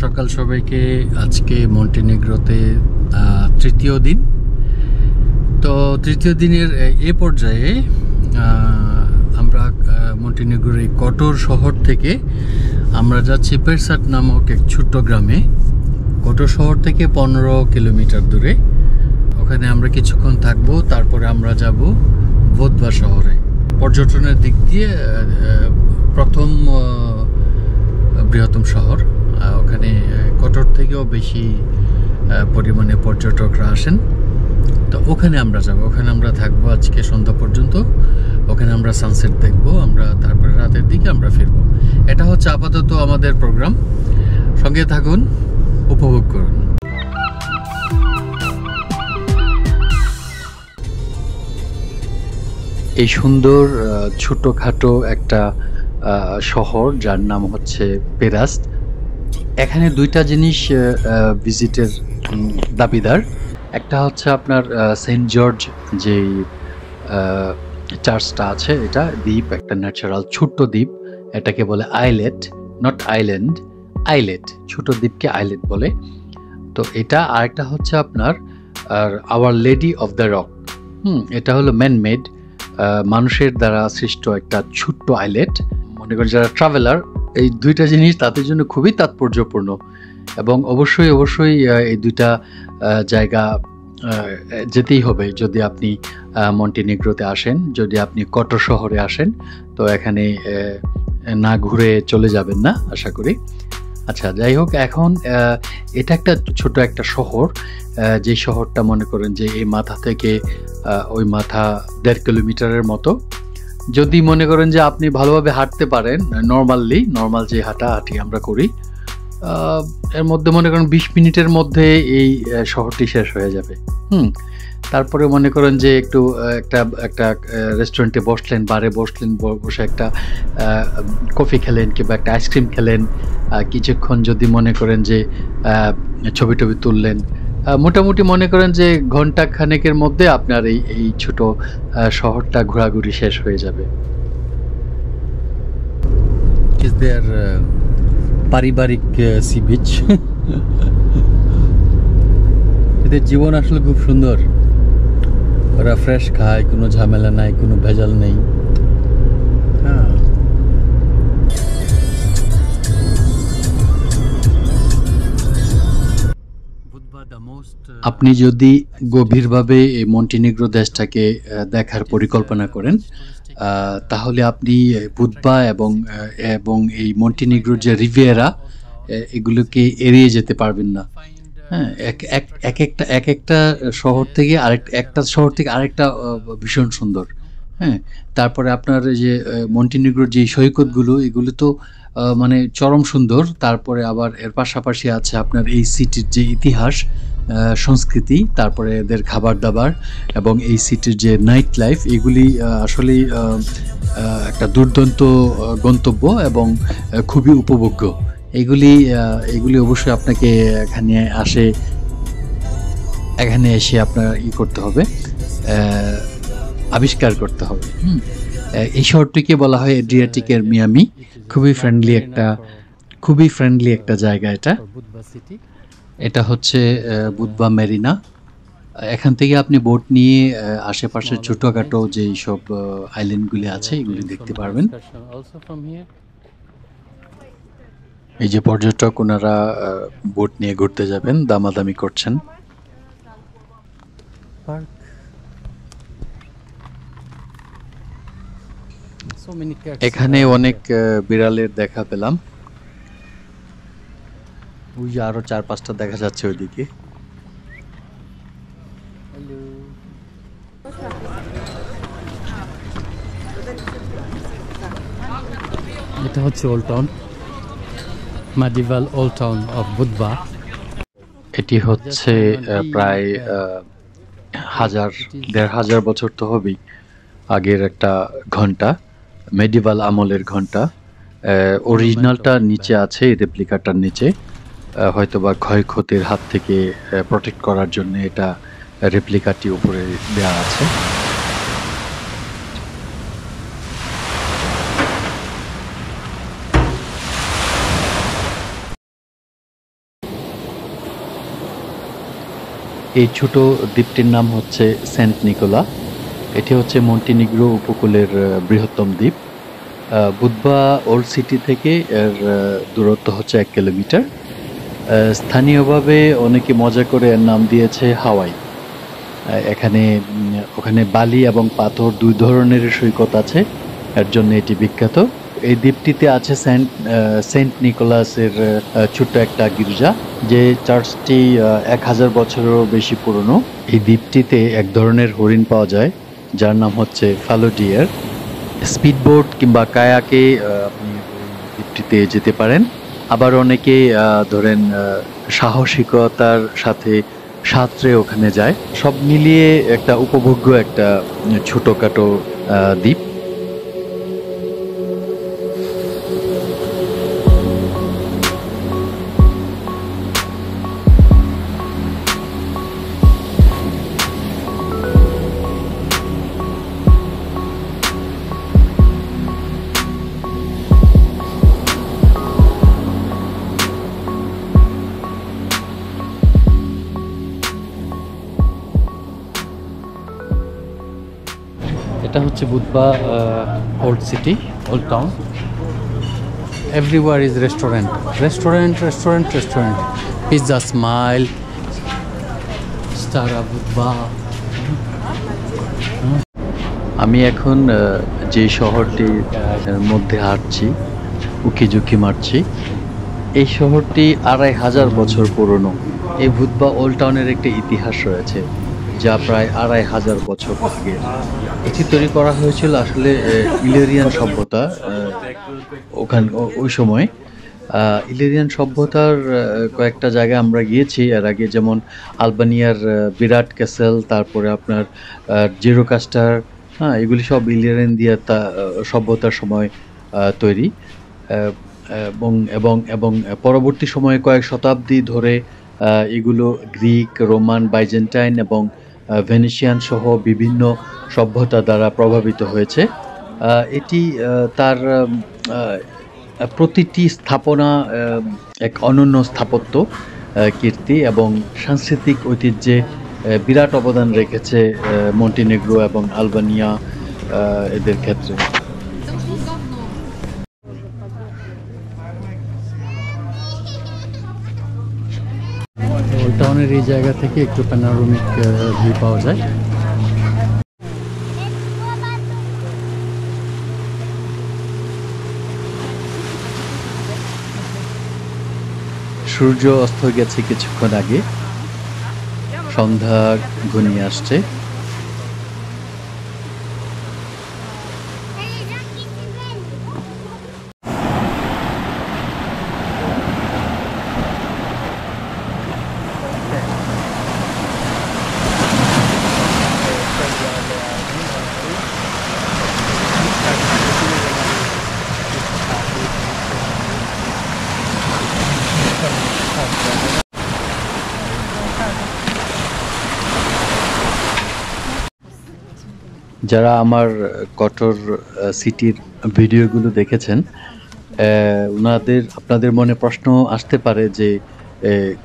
সকাল সবাইকে। আজকে মন্টিনেগ্রোতে তৃতীয় দিন। তো তৃতীয় দিনের এ পর্যায়ে আমরা মন্টিনেগ্রোর এই কটোর শহর থেকে আমরা যাচ্ছি পেরসাট নামক এক ছোট্ট গ্রামে। কটোর শহর থেকে 15 কিলোমিটার দূরে। ওখানে আমরা কিছুক্ষণ থাকবো, তারপরে আমরা যাব বুদবা শহরে। পর্যটনের দিক দিয়ে প্রথম বৃহত্তম শহর। ওখানে কটোর থেকেও বেশি পরিমাণে পর্যটকরা আসেন। তো ওখানে আমরা যাব, ওখানে আমরা থাকবো আজকে সন্ধ্যা পর্যন্ত। ওখানে আমরা সানসেট দেখবো, আমরা তারপরে রাতের দিকে আমরা ফিরবো। এটা হচ্ছে আপাতত আমাদের প্রোগ্রাম। সঙ্গে থাকুন, উপভোগ করুন। এই সুন্দর ছোটখাটো একটা শহর যার নাম হচ্ছে পেরাস্ত। এখানে দুইটা জিনিস ভিজিটের দাবিদার। একটা হচ্ছে আপনার সেন্ট জর্জ যে চার্চটা আছে, এটা দ্বীপ, একটা ন্যাচারাল ছোট্ট দ্বীপ। এটাকে বলে আইলেট, নট আইল্যান্ড, আইলেট। ছোট দ্বীপকে আইলেট বলে। তো এটা আরেকটা হচ্ছে আপনার Our Lady of the Rock. এটা হলো ম্যানমেড, মানুষের দ্বারা সৃষ্ট একটা ছোট্ট আইলেট। মনে করেন যারা ট্রাভেলার, এই দুইটা জিনিস তাদের জন্য খুবই তাৎপর্যপূর্ণ। এবং অবশ্যই এই দুইটা জায়গা যেতেই হবে যদি আপনি মন্টিনেগ্রোতে আসেন। যদি আপনি কটো শহরে আসেন তো এখানে না ঘুরে চলে যাবেন না, আশা করি। আচ্ছা, যাই হোক, এখন এটা একটা ছোট একটা শহর। যে শহরটা মনে করেন যে এই মাথা থেকে ওই মাথা 1.5 কিলোমিটারের মতো। যদি মনে করেন যে আপনি ভালোভাবে হাঁটতে পারেন, নর্মাল যে হাঁটাহাঁটি আমরা করি, এর মধ্যে মনে করেন 20 মিনিটের মধ্যে এই শহরটি শেষ হয়ে যাবে। তারপরে মনে করেন যে একটু একটা রেস্টুরেন্টে বসলেন, বারে বসলেন, বসে একটা কফি খেলেন কিংবা একটা আইসক্রিম খেলেন, কিছুক্ষণ যদি মনে করেন যে ছবি টবি তুললেন, মোটামুটি মনে করেন যে ঘন্টা খানেকের মধ্যে আপনার এই ছোট শহরটা ঘোরাঘুরি শেষ হয়ে যাবে। পারিবারিক সি বিচ। এদের জীবন আসলে খুব সুন্দর। ওরা ফ্রেশ খায়, কোনো ঝামেলা নাই, কোনো ভেজাল নেই। আপনি যদি গভীরভাবে এই মন্টিনেগ্রো দেশটাকে দেখার পরিকল্পনা করেন, তাহলে আপনি বুদবা এবং এই মন্টিনেগ্রোর যে রিভিয়েরা, এগুলোকে এড়িয়ে যেতে পারবেন না। হ্যাঁ, এক একটা শহর থেকে আরেকটা ভীষণ সুন্দর। হ্যাঁ, তারপরে আপনার যে মন্টিনেগ্রোর যে সৈকতগুলো, এগুলো তো মানে চরম সুন্দর। তারপরে আবার এর পাশাপাশি আছে আপনার এই সিটির যে ইতিহাস, সংস্কৃতি, তারপরে এদের খাবার দাবার এবং এই সিটির যে নাইট লাইফ, এগুলি আসলেই একটা দুর্দান্ত গন্তব্য এবং খুবই উপভোগ্য। এগুলি অবশ্যই আপনাকে এখানে এসে আপনার করতে হবে, আবিষ্কার করতে হবে। এই শহরটিকে বলা হয় এড্রিয়াটিকের মিয়ামি। খুবই ফ্রেন্ডলি একটা জায়গা এটা। এটা হচ্ছে বুদবা মেরিনা। এখান থেকে আপনি বোট নিয়ে আশেপাশে ছোটখাটো যে সব আইল্যান্ডগুলি আছে এগুলি দেখতে পারবেন। এই যে পর্যটক, ওনারা বোট নিয়ে ঘুরতে যাবেন, দামাদামি করছেন। এখানে অনেক বিড়ালের দেখা পেলাম। ওই যে আরো 4-5টা দেখা যাচ্ছে ওইদিকে। এটা হচ্ছে old town, medieval old town of Budva. এটি হচ্ছে প্রায় 1,500 বছর তো হবেই আগের একটা ঘন্টা, মেডিভাল আমলের ঘন্টা। অরিজিনালটা নিচে আছে, রেপ্লিকাটার নিচে। হয়তোবা ক্ষয়ক্ষতির হাত থেকে প্রোটেক্ট করার জন্য এটা রেপ্লিকাটি উপরে দেওয়া আছে। এই ছোট দ্বীপটির নাম হচ্ছে সেন্ট নিকোলা। এটি হচ্ছে মন্টিনিগ্রো উপকূলের বৃহত্তম দ্বীপ। বুদবা ওল্ড সিটি থেকে এর দূরত্ব হচ্ছে 1 কিলোমিটার। স্থানীয়ভাবে অনেকে মজা করে এর নাম দিয়েছে হাওয়াই। এখানে ওখানে বালি এবং পাথর 2 ধরনের সৈকত আছে, এর জন্য এটি বিখ্যাত। এই দ্বীপটিতে আছে সেন্ট নিকোলাসের ছোট্ট একটা গির্জা, যে চার্চটি 1000 বছরেরও বেশি পুরনো। এই দ্বীপটিতে এক ধরনের হরিণ পাওয়া যায় যার নাম হচ্ছে ফালো ডিয়ার। স্পিডবোট কিংবা কায়াকে আপনি ওই দ্বীপটিতে যেতে পারেন। আবার অনেকে ধরেন সাহসিকতার সাথে সাঁতরে ওখানে যায়। সব মিলিয়ে একটা উপভোগ্য একটা ছোটখাটো দ্বীপ। এটা হচ্ছে Budva old city, old town. Everywhere is restaurant, restaurant, restaurant, restaurant. Pizza smile, Stara Budva. আমি এখন যে শহরটির মধ্যে হাঁটছি, উকিঝুঁকি মারছি, এই শহরটি 2500 বছর পুরনো। এই বুদবা ওল্ড টাউনের একটা ইতিহাস রয়েছে যা প্রায় 2500 বছর আগে। এটি তৈরি করা হয়েছিল আসলে ইলেরিয়ান সভ্যতা ওই সময়। ইলেরিয়ান সভ্যতার কয়েকটা জায়গায় আমরা গিয়েছি এর আগে, যেমন আলবানিয়ার বিরাট ক্যাসেল, তারপরে আপনার জেরোকাস্টার। হ্যাঁ, এগুলি সব ইলেরিয়ান দিয়ে সভ্যতার সময় তৈরি। এবং এবং এবং পরবর্তী সময়ে কয়েক শতাব্দী ধরে এগুলো গ্রিক, রোমান, বাইজেন্টাইন এবং ভেনিসিয়ান সহ বিভিন্ন সভ্যতা দ্বারা প্রভাবিত হয়েছে। এটি তার প্রতিটি স্থাপনা এক অনন্য স্থাপত্য কীর্তি এবং সাংস্কৃতিক ঐতিহ্যে বিরাট অবদান রেখেছে মন্টিনেগ্রো এবং আলবানিয়া এদের ক্ষেত্রে। ওল্ড টাউনের এই জায়গা থেকে একটু প্যানোরামিক ভিউ পাওয়া যায়। সূর্য অস্ত গেছে কিছুক্ষণ আগে, সন্ধ্যা ঘনিয়ে আসছে। যারা আমার কটর সিটির ভিডিওগুলো দেখেছেন, আপনাদের মনে প্রশ্ন আসতে পারে যে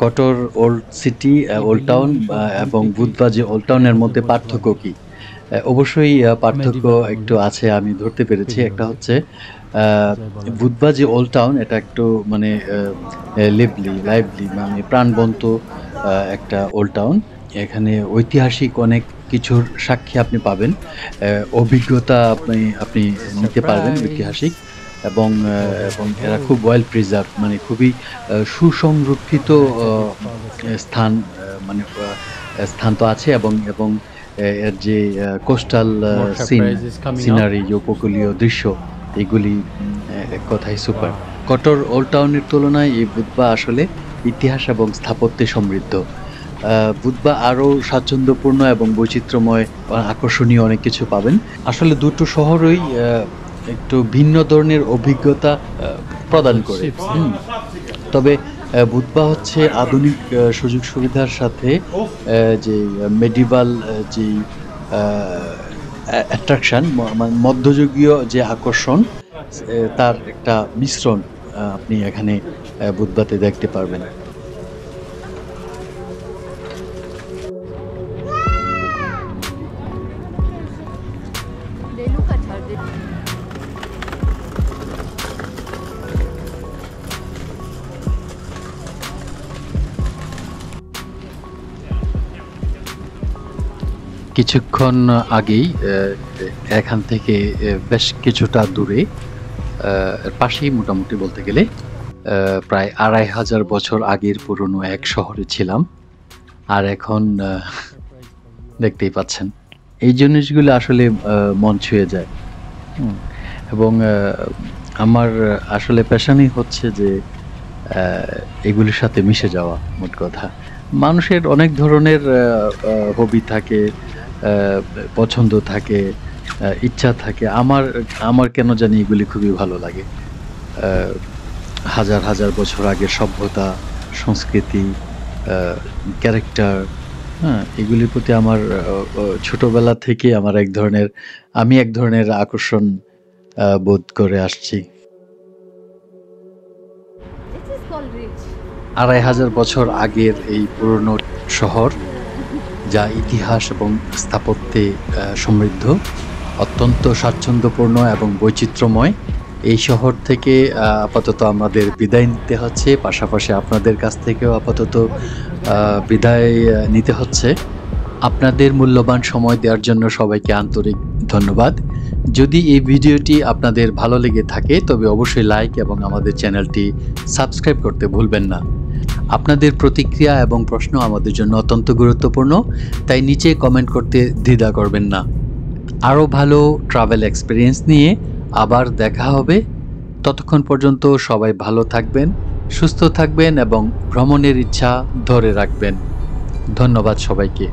কটর ওল্ড সিটি, ওল্ড টাউন এবং বুদবা যে ওল্ড টাউনের মধ্যে পার্থক্য কি? অবশ্যই পার্থক্য একটু আছে, আমি ধরতে পেরেছি। একটা হচ্ছে বুদবা যে ওল্ড টাউন, এটা একটু মানে লাইভলি মানে প্রাণবন্ত একটা ওল্ড টাউন। এখানে ঐতিহাসিক অনেক কিছুর সাক্ষী আপনি পাবেন, অভিজ্ঞতা আপনি নিতে পারবেন ঐতিহাসিক, এবং এরা খুব ওয়েল প্রিজার্ভ, মানে খুবই সুসংরক্ষিত স্থান, মানে স্থান তো আছে, এবং এর যে কোস্টাল সিনারি, যে উপকূলীয় দৃশ্য, এগুলি এক কথায় সুপার। কটর ওল্ড টাউনের তুলনায় এই বুদবা আসলে ইতিহাস এবং স্থাপত্যে সমৃদ্ধ। বুদবা আরও স্বাচ্ছন্দ্যপূর্ণ এবং বৈচিত্র্যময়, আকর্ষণীয় অনেক কিছু পাবেন। আসলে দুটো শহরই একটু ভিন্ন ধরনের অভিজ্ঞতা প্রদান করে। তবে বুদবা হচ্ছে আধুনিক সুযোগ সুবিধার সাথে যে মেডিভাল যে অ্যাট্রাকশন, মধ্যযুগীয় যে আকর্ষণ, তার একটা মিশ্রণ আপনি এখানে বুদবাতে দেখতে পারবেন। কিছুক্ষণ আগেই এখান থেকে বেশ কিছুটা দূরে এর পাশেই মোটামুটি বলতে গেলে প্রায় ২,৫০০ বছর আগের পুরনো এক শহরে ছিলাম। আর এখন দেখতেই পাচ্ছেন। এই জিনিসগুলো আসলে মন ছুঁয়ে যায়। হুম? এবং আমার আসলে প্যাশনই হচ্ছে যে এগুলির সাথে মিশে যাওয়া, মোট কথা। মানুষের অনেক ধরনের হবি থাকে, পছন্দ থাকে, ইচ্ছা থাকে। আমার কেন জানি এগুলি খুবই ভালো লাগে। হাজার, হাজার বছর আগের সভ্যতা, সংস্কৃতি, ক্যারেক্টার, হ্যাঁ? এগুলির প্রতি আমার ছোটবেলা থেকেই আমি এক ধরনের আকর্ষণ বোধ করে আসছি। ২,৫০০ বছর আগের এই পুরনো শহর, যা ইতিহাস এবং স্থাপত্যে সমৃদ্ধ, অত্যন্ত স্বাচ্ছন্দ্যপূর্ণ এবং বৈচিত্র্যময়। এই শহর থেকে আপাতত আমাদের বিদায় নিতে হচ্ছে। পাশাপাশি আপনাদের কাছ থেকেও আপাতত বিদায় নিতে হচ্ছে। আপনাদের মূল্যবান সময় দেওয়ার জন্য সবাইকে আন্তরিক ধন্যবাদ। যদি এই ভিডিওটি আপনাদের ভালো লেগে থাকে তবে অবশ্যই লাইক এবং আমাদের চ্যানেলটি সাবস্ক্রাইব করতে ভুলবেন না। আপনাদের প্রতিক্রিয়া এবং প্রশ্ন আমাদের জন্য অত্যন্ত গুরুত্বপূর্ণ, তাই নিচে কমেন্ট করতে দ্বিধা করবেন না। আরও ভালো ট্রাভেল এক্সপিরিয়েন্স নিয়ে আবার দেখা হবে। ততক্ষণ পর্যন্ত সবাই ভালো থাকবেন, সুস্থ থাকবেন এবং ভ্রমণের ইচ্ছা ধরে রাখবেন। ধন্যবাদ সবাইকে।